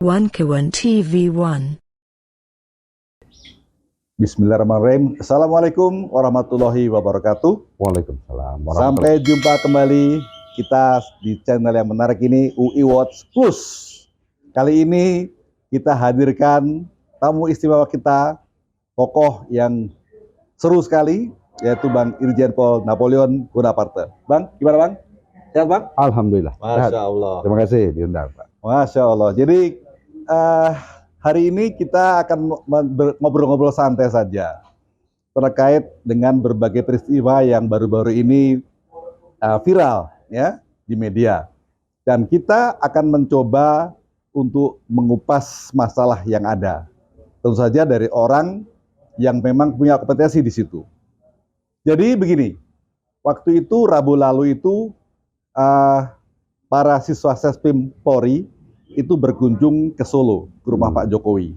One TV1. Bismillahirrahmanirrahim. Assalamualaikum warahmatullahi wabarakatuh. Waalaikumsalam. Sampai jumpa kembali kita di channel yang menarik ini, UI Watch Plus. Kali ini kita hadirkan tamu istimewa kita, tokoh yang seru sekali, yaitu Bang Irjen Pol Napoleon Bonaparte. Bang, gimana Bang? Sehat Bang? Alhamdulillah. Masya Allah. Terima kasih diundang Pak. Masya Allah. Jadi hari ini kita akan ngobrol-ngobrol santai saja terkait dengan berbagai peristiwa yang baru-baru ini viral ya di media. Dan kita akan mencoba untuk mengupas masalah yang ada. Tentu saja dari orang yang memang punya kompetensi di situ. Jadi begini, waktu itu Rabu lalu itu para siswa Sespim Polri itu berkunjung ke Solo, ke rumah Pak Jokowi.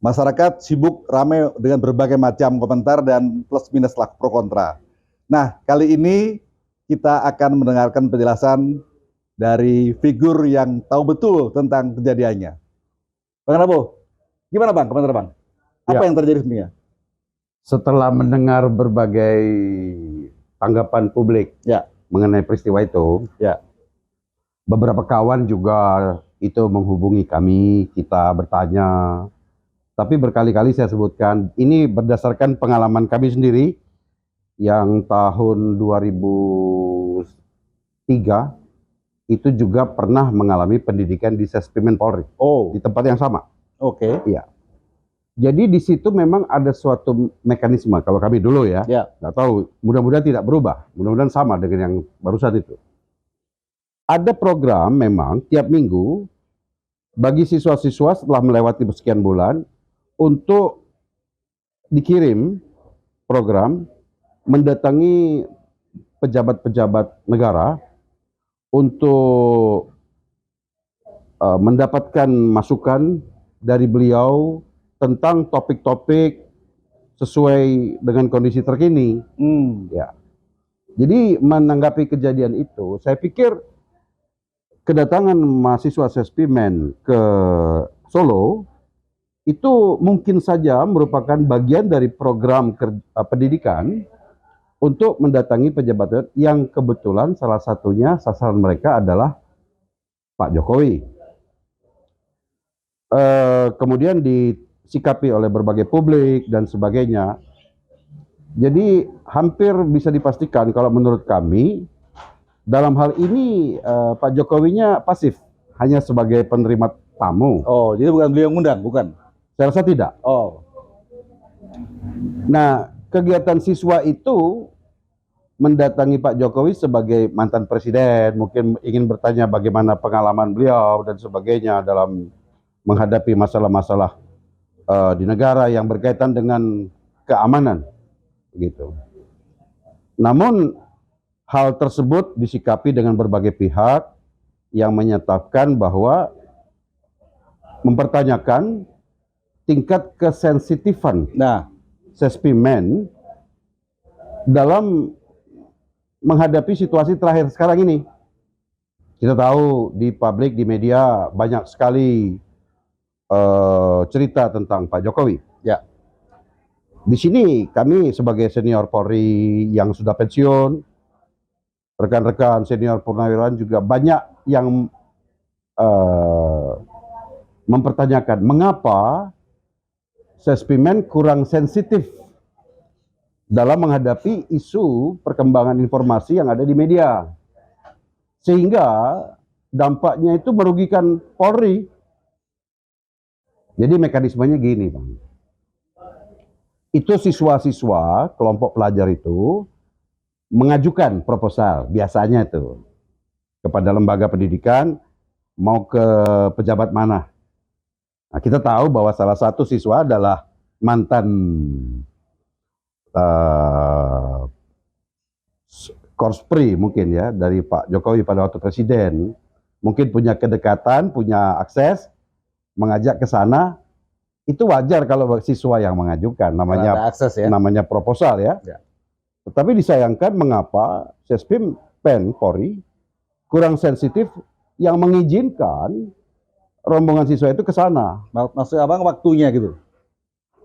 Masyarakat sibuk ramai dengan berbagai macam komentar dan plus minus lah pro kontra. Nah, kali ini kita akan mendengarkan penjelasan dari figur yang tahu betul tentang kejadiannya. Bang Rabo, gimana Bang, komentar Bang? Apa yang terjadi sebenarnya? Setelah mendengar berbagai tanggapan publik mengenai peristiwa itu, beberapa kawan juga itu menghubungi kami, kita bertanya. Tapi berkali-kali saya sebutkan, ini berdasarkan pengalaman kami sendiri yang tahun 2003 itu juga pernah mengalami pendidikan di Sespimen Polri. Di tempat yang sama. Iya. Jadi di situ memang ada suatu mekanisme, kalau kami dulu ya, nggak tahu, mudah-mudahan tidak berubah, mudah-mudahan sama dengan yang barusan itu. Ada program memang tiap minggu bagi siswa-siswa setelah melewati sekian bulan untuk dikirim program mendatangi pejabat-pejabat negara untuk mendapatkan masukan dari beliau tentang topik-topik sesuai dengan kondisi terkini. Ya. Jadi menanggapi kejadian itu, saya pikir kedatangan mahasiswa Sespimen ke Solo itu mungkin saja merupakan bagian dari program pendidikan untuk mendatangi pejabat yang kebetulan salah satunya sasaran mereka adalah Pak Jokowi. Kemudian disikapi oleh berbagai publik dan sebagainya. Jadi hampir bisa dipastikan kalau menurut kami dalam hal ini Pak Jokowinya pasif, hanya sebagai penerima tamu. Jadi bukan beliau yang ngundang, bukan? Saya rasa tidak. Nah, kegiatan siswa itu mendatangi Pak Jokowi sebagai mantan presiden, mungkin ingin bertanya bagaimana pengalaman beliau dan sebagainya dalam menghadapi masalah-masalah di negara yang berkaitan dengan keamanan, begitu. Namun hal tersebut disikapi dengan berbagai pihak yang menyatakan bahwa mempertanyakan tingkat kesensitifan Sespimen dalam menghadapi situasi terakhir sekarang ini. Kita tahu di publik, di media banyak sekali cerita tentang Pak Jokowi. Di sini kami sebagai senior Polri yang sudah pensiun, rekan-rekan senior purnawirawan juga banyak yang mempertanyakan mengapa Sespimen kurang sensitif dalam menghadapi isu perkembangan informasi yang ada di media. Sehingga dampaknya itu merugikan Polri. Jadi mekanismenya gini, Bang. Itu siswa-siswa, kelompok pelajar itu mengajukan proposal, biasanya itu kepada lembaga pendidikan, mau ke pejabat mana. Nah, kita tahu bahwa salah satu siswa adalah mantan Korspri mungkin ya, dari Pak Jokowi pada waktu presiden, mungkin punya kedekatan, punya akses, mengajak ke sana. Itu wajar kalau siswa yang mengajukan, namanya proposal ya. Tetapi disayangkan mengapa Sespim Pen Polri kurang sensitif yang mengizinkan rombongan siswa itu ke sana. Maksudnya abang waktunya gitu?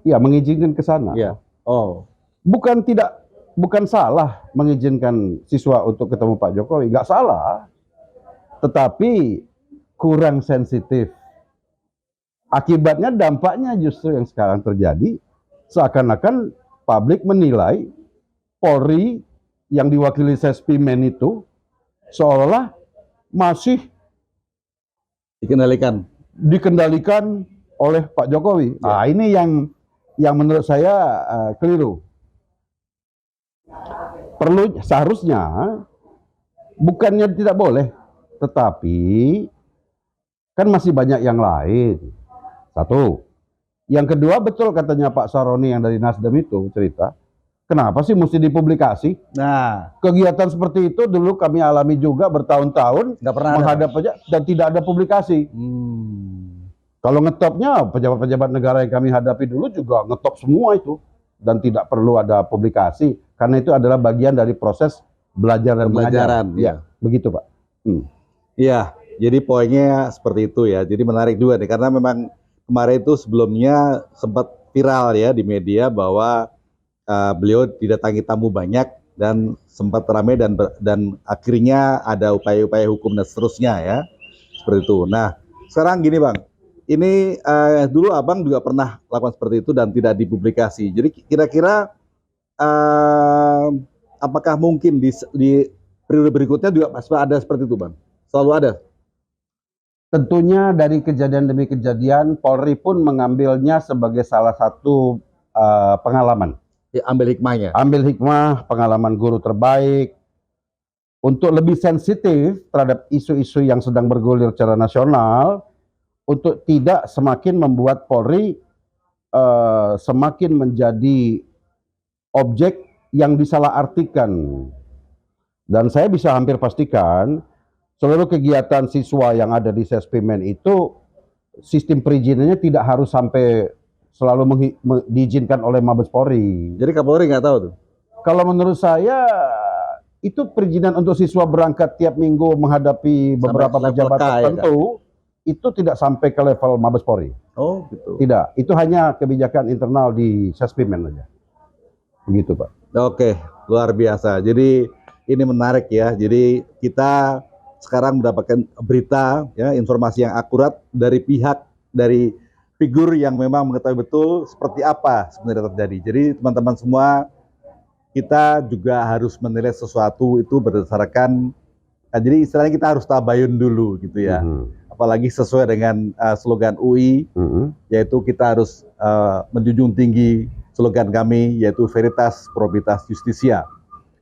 Ya, mengizinkan ke sana. Iya. Oh. Bukan salah mengizinkan siswa untuk ketemu Pak Jokowi, nggak salah. Tetapi kurang sensitif. Akibatnya dampaknya justru yang sekarang terjadi, seakan-akan publik menilai Polri yang diwakili Sespimen itu seolah masih dikendalikan oleh Pak Jokowi. Nah, ini yang menurut saya keliru. Seharusnya bukannya tidak boleh, tetapi kan masih banyak yang lain. Satu. Yang kedua, betul katanya Pak Saroni yang dari Nasdem itu cerita, kenapa sih mesti dipublikasi? Nah, kegiatan seperti itu dulu kami alami juga bertahun-tahun, nggak pernah menghadap aja dan tidak ada publikasi. Kalau ngetopnya pejabat-pejabat negara yang kami hadapi dulu juga ngetop semua itu dan tidak perlu ada publikasi karena itu adalah bagian dari proses belajar dan mengajar. Ya, begitu Pak. Iya, jadi poinnya seperti itu ya. Jadi menarik juga nih karena memang kemarin itu sebelumnya sempat viral ya di media bahwa beliau didatangi tamu banyak dan sempat ramai dan akhirnya ada upaya-upaya hukum dan seterusnya ya seperti itu. Nah sekarang gini Bang, ini dulu Abang juga pernah lakukan seperti itu dan tidak dipublikasi. Jadi kira-kira apakah mungkin di periode berikutnya juga pasti ada seperti itu Bang? Selalu ada? Tentunya dari kejadian demi kejadian Polri pun mengambilnya sebagai salah satu pengalaman. Ya, ambil hikmahnya. Ambil hikmah, pengalaman guru terbaik untuk lebih sensitif terhadap isu-isu yang sedang bergulir secara nasional, untuk tidak semakin membuat Polri semakin menjadi objek yang disalahartikan. Dan saya bisa hampir pastikan seluruh kegiatan siswa yang ada di Sespimen itu sistem perizinannya tidak harus sampai selalu diizinkan oleh Mabes Polri. Jadi Kapolri nggak tahu tuh? Kalau menurut saya itu perizinan untuk siswa berangkat tiap minggu menghadapi beberapa pejabat tertentu itu tidak sampai ke level Mabes Polri. Oh gitu. Tidak, itu hanya kebijakan internal di Sespimen saja. Begitu Pak. Oke, luar biasa. Jadi ini menarik ya. Jadi kita sekarang mendapatkan berita ya, informasi yang akurat dari figur yang memang mengetahui betul seperti apa sebenarnya terjadi. Jadi teman-teman semua, kita juga harus menilai sesuatu itu berdasarkan, jadi istilahnya kita harus tabayun dulu gitu ya. Apalagi sesuai dengan slogan UI, yaitu kita harus menjunjung tinggi slogan kami, yaitu Veritas, Probitas, Justisia.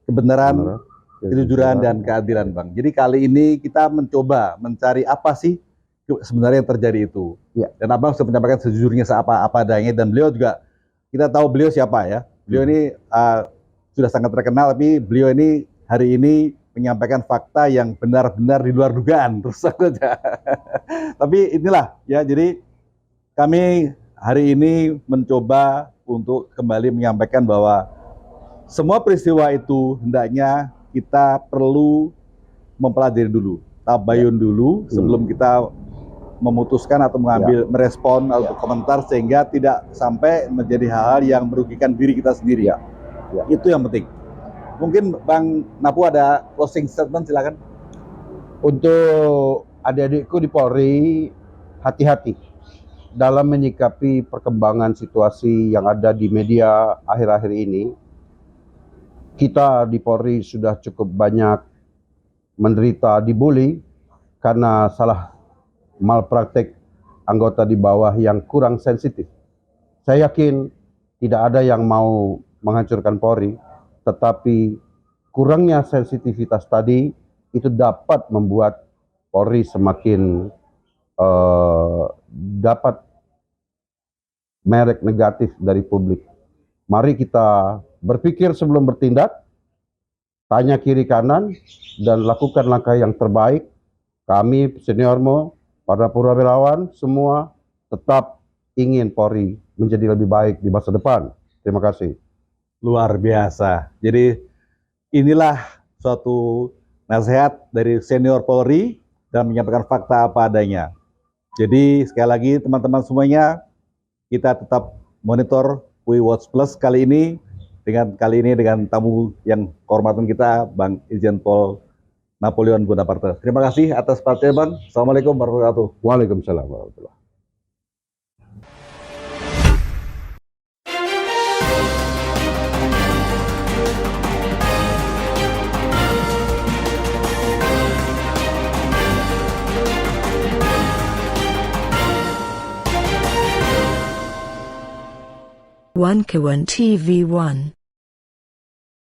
Kebenaran, kejujuran, dan keadilan Bang. Jadi kali ini kita mencoba mencari apa sih sebenarnya yang terjadi itu. Ya. Dan Abang sudah menyampaikan sejujurnya apa adanya, dan beliau juga, kita tahu beliau siapa ya. Beliau ini sudah sangat terkenal, tapi beliau ini hari ini menyampaikan fakta yang benar-benar di luar dugaan, terus saja. Tapi inilah ya, jadi kami hari ini mencoba untuk kembali menyampaikan bahwa semua peristiwa itu hendaknya kita perlu mempelajari dulu, tabayun dulu sebelum kita memutuskan atau mengambil merespon atau komentar, sehingga tidak sampai menjadi hal-hal yang merugikan diri kita sendiri. Itu yang penting. Mungkin Bang Napu ada closing statement, silakan. Untuk adik-adikku di Polri, hati-hati dalam menyikapi perkembangan situasi yang ada di media akhir-akhir ini. Kita di Polri sudah cukup banyak menderita dibully karena salah malpraktek anggota di bawah yang kurang sensitif. Saya yakin tidak ada yang mau menghancurkan Polri, tetapi kurangnya sensitivitas tadi itu dapat membuat Polri semakin dapat merek negatif dari publik. Mari kita berpikir sebelum bertindak, tanya kiri kanan, dan lakukan langkah yang terbaik. Kami seniormu, para purnawirawan, semua tetap ingin Polri menjadi lebih baik di masa depan. Terima kasih. Luar biasa. Jadi inilah suatu nasihat dari senior Polri dan menyampaikan fakta apa adanya. Jadi sekali lagi teman-teman semuanya, kita tetap monitor We Watch Plus kali ini dengan tamu yang kehormatan kita, Bang Irjen Pol Napoleon Bonaparte. Terima kasih atas perhatian. Assalamualaikum warahmatullahi wabarakatuh. Waalaikumsalam warahmatullahi. One Kawan TV 1.